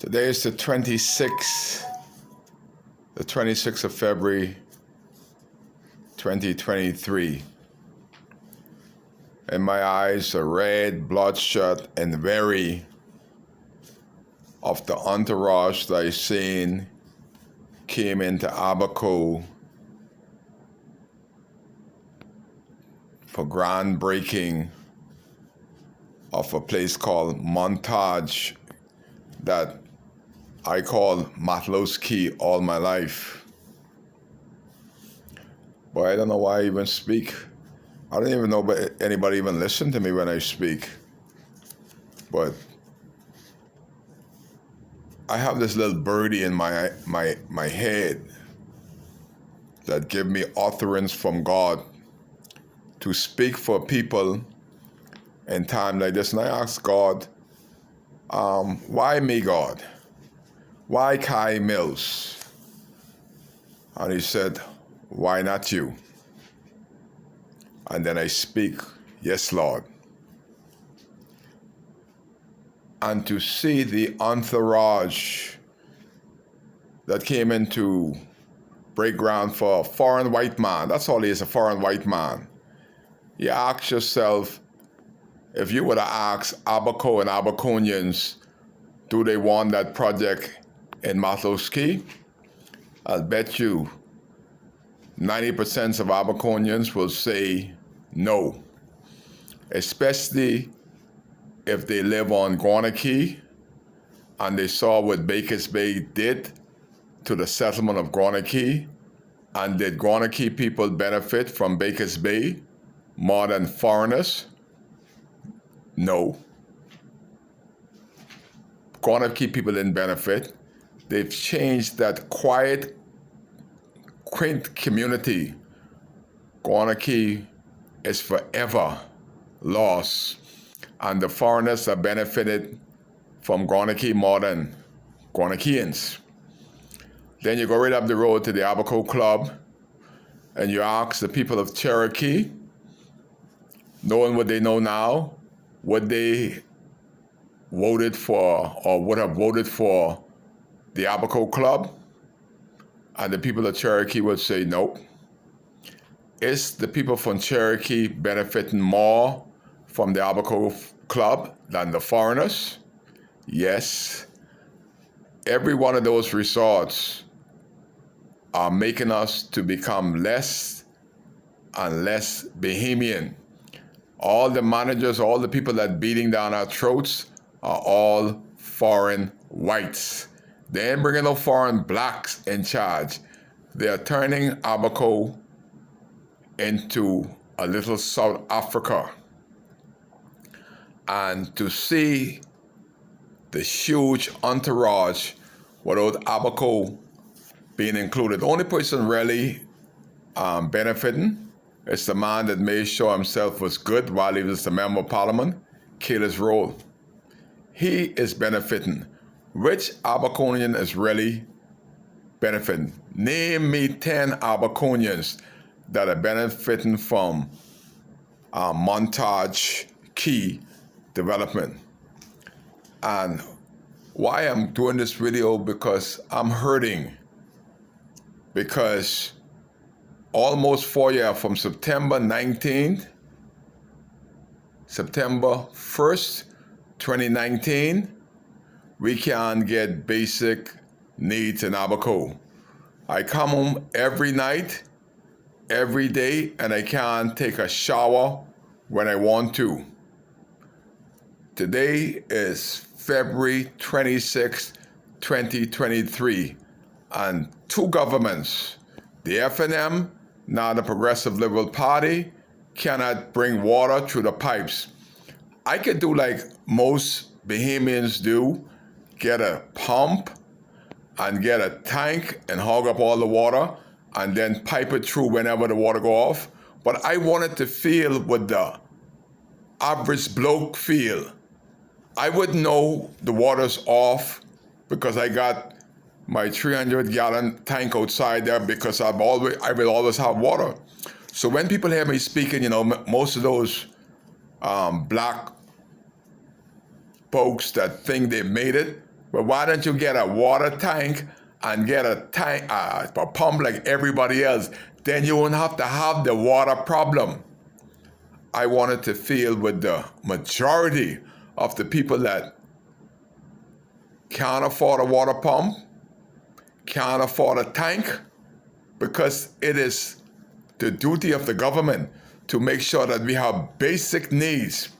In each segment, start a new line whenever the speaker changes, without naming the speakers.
Today is the 26th of February, 2023. And my eyes are red, bloodshot, and weary of the entourage that I seen came into Abaco for groundbreaking of a place called Montage that I call Matlowski all my life. But I don't know why I even speak. I don't even know if anybody even listen to me when I speak. But I have this little birdie in my head that give me utterance from God to speak for people in time like this. And I ask God, why me, God? Why Kai Mills? And he said, why not you? And then I speak, yes, Lord. And to see the entourage that came in to break ground for a foreign white man, that's all he is, a foreign white man. You ask yourself, if you would have asked Abaco and Abaconians, do they want that project in Matlowski? I'll bet you 90% of Abaconians will say no, especially if they live on Guanakee and they saw what Bakers Bay did to the settlement of Guanakee, and did Guanakee people benefit from Bakers Bay more than foreigners? No. Guanakee people didn't benefit. They've changed that quiet, quaint community. Guanakee is forever lost, and the foreigners have benefited from Guanakee more than Guanakeeans. Then you go right up the road to the Abaco Club, and you ask the people of Cherokee, knowing what they know now, what they voted for or would have voted for the Abaco Club, and the people of Cherokee would say nope. Is the people from Cherokee benefiting more from the Abaco Club than the foreigners? Yes. Every one of those resorts are making us to become less and less Bahamian. All the managers, all the people that beating down our throats are all foreign whites. They ain't bringing no foreign blacks in charge. They are turning Abaco into a little South Africa. And to see the huge entourage without Abaco being included, the only person really benefiting is the man that made sure himself was good while he was the member of parliament, Kayla's Roll. He is benefiting. Which Abaconian is really benefiting? Name me 10 Abaconians that are benefiting from Montage Key development. And why I'm doing this video, because I'm hurting. Because almost 4 years from September 19th, September 1st, 2019, we can't get basic needs in Abaco. I come home every night, every day, and I can't take a shower when I want to. Today is February 26, 2023, and two governments, the FNM, now the Progressive Liberal Party, cannot bring water through the pipes. I could do like most Bahamians do, get a pump and get a tank and hog up all the water and then pipe it through whenever the water go off. But I wanted to feel what the average bloke feel. I wouldn't know the water's off because I got my 300-gallon tank outside there because I will always have water. So when people hear me speaking, most of those black folks that think they made it, But why don't you get a water tank and get a pump like everybody else? Then you won't have to have the water problem. I wanted to feel with the majority of the people that can't afford a water pump, can't afford a tank, because it is the duty of the government to make sure that we have basic needs.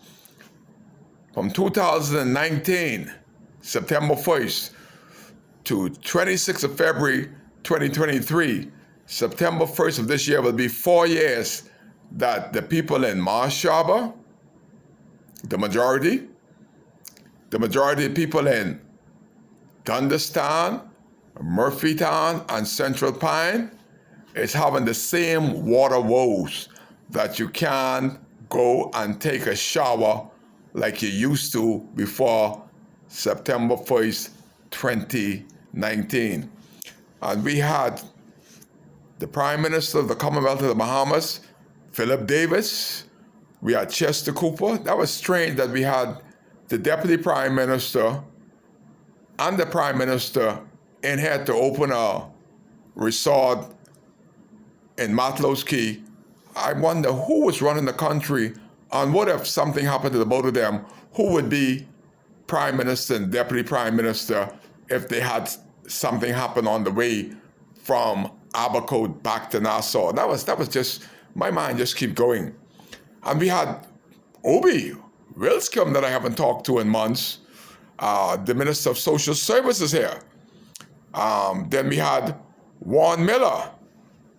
From 2019, September 1st, to 26th of February 2023, September 1st of this year will be 4 years that the people in Marsh Harbor, the majority of people in Dunderstown, Murphytown, and Central Pine is having the same water woes, that you can't go and take a shower like you used to before September 1st, 2019. And we had the Prime Minister of the Commonwealth of the Bahamas, Philip Davis. We had Chester Cooper. That was strange that we had the Deputy Prime Minister and the Prime Minister in here to open a resort in Matlows Key. I wonder who was running the country, and what if something happened to the both of them? Who would be Prime Minister and Deputy Prime Minister if they had something happen on the way from Abaco back to Nassau? That was just, my mind just keep going. And we had Obi Wilscombe that I haven't talked to in months, the Minister of Social Services here. Then we had Warren Miller,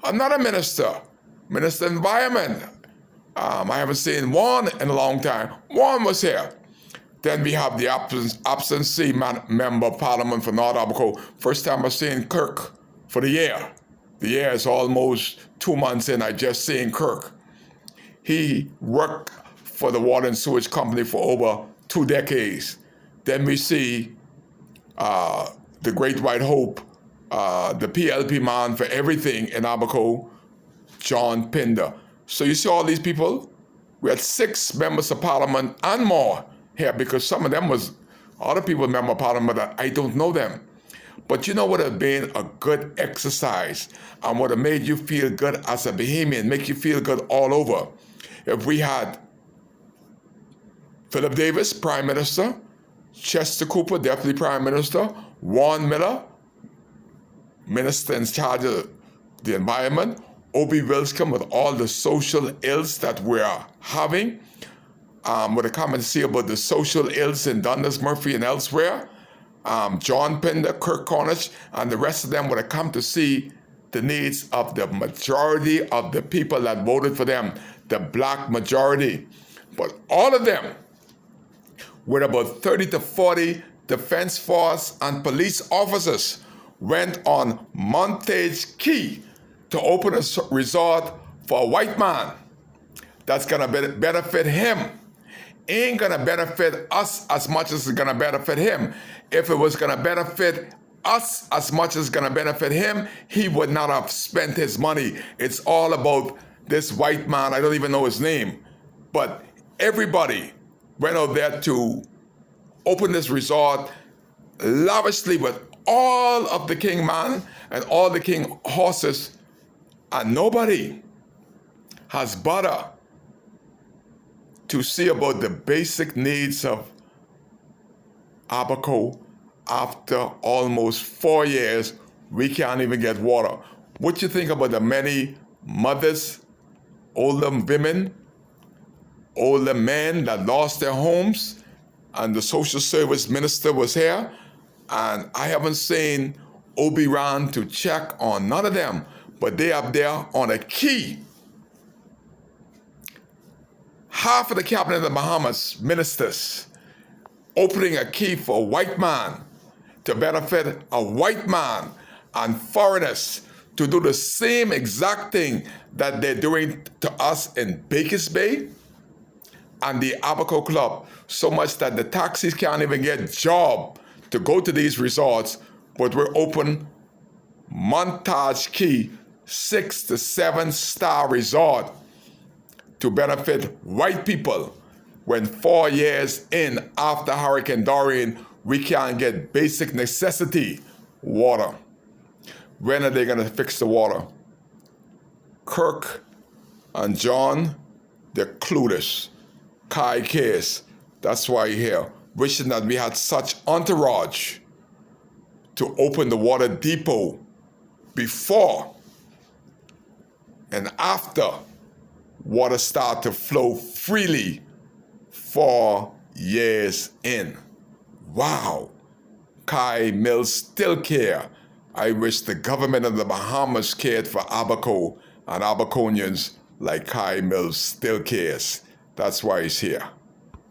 another minister, Minister of Environment. I haven't seen Warren in a long time. Warren was here. Then we have the absentee member of Parliament for North Abaco. First time I've seen Kirk for the year. The year is almost 2 months in. I just seen Kirk. He worked for the Water and Sewage Company for over 2 decades. Then we see the Great White Hope, the PLP man for everything in Abaco, John Pinder. So you see all these people? We had 6 members of Parliament and more here, because some of them was other people member of Parliament that I don't know them. But you know what would have been a good exercise and would have made you feel good as a Bahamian, make you feel good all over? If we had Philip Davis, Prime Minister, Chester Cooper, Deputy Prime Minister, Warren Miller, Minister in charge of the environment, Obi Wilscombe with all the social ills that we're having, with a comment to see about the social ills in Dundas, Murphy, and elsewhere, John Pinder, Kirk Cornish, and the rest of them would have come to see the needs of the majority of the people that voted for them, the black majority. But all of them, with about 30 to 40 defense force and police officers, went on Montage Key to open a resort for a white man that's going to benefit him. Ain't going to benefit us as much as it's going to benefit him. If it was going to benefit us as much as it's going to benefit him, he would not have spent his money. It's all about this white man. I don't even know his name. But everybody went out there to open this resort lavishly with all of the king man and all the king horses, and nobody has bothered to see about the basic needs of Abaco. After almost 4 years, we can't even get water. What you think about the many mothers, older women, older men that lost their homes? And the social service minister was here, and I haven't seen Obi Ran to check on none of them, but they up there on a key. Half of the cabinet of the Bahamas ministers opening a key for a white man to benefit a white man, and foreigners to do the same exact thing that they're doing to us in Bakers Bay and the Abaco Club, so much that the taxis can't even get job to go to these resorts, but we're open Montage Key 6 to 7 star resort to benefit white people, when 4 years in after Hurricane Dorian, We can't get basic necessity, water. When are they going to fix the water? Kirk and John, they're clueless. Kai cares. That's why you're here. Wishing that we had such entourage to open the water depot before and after water start to flow freely 4 years in. Wow. Kai Mills still care. I wish the government of the Bahamas cared for Abaco and Abaconians like Kai Mills still cares. That's why he's here.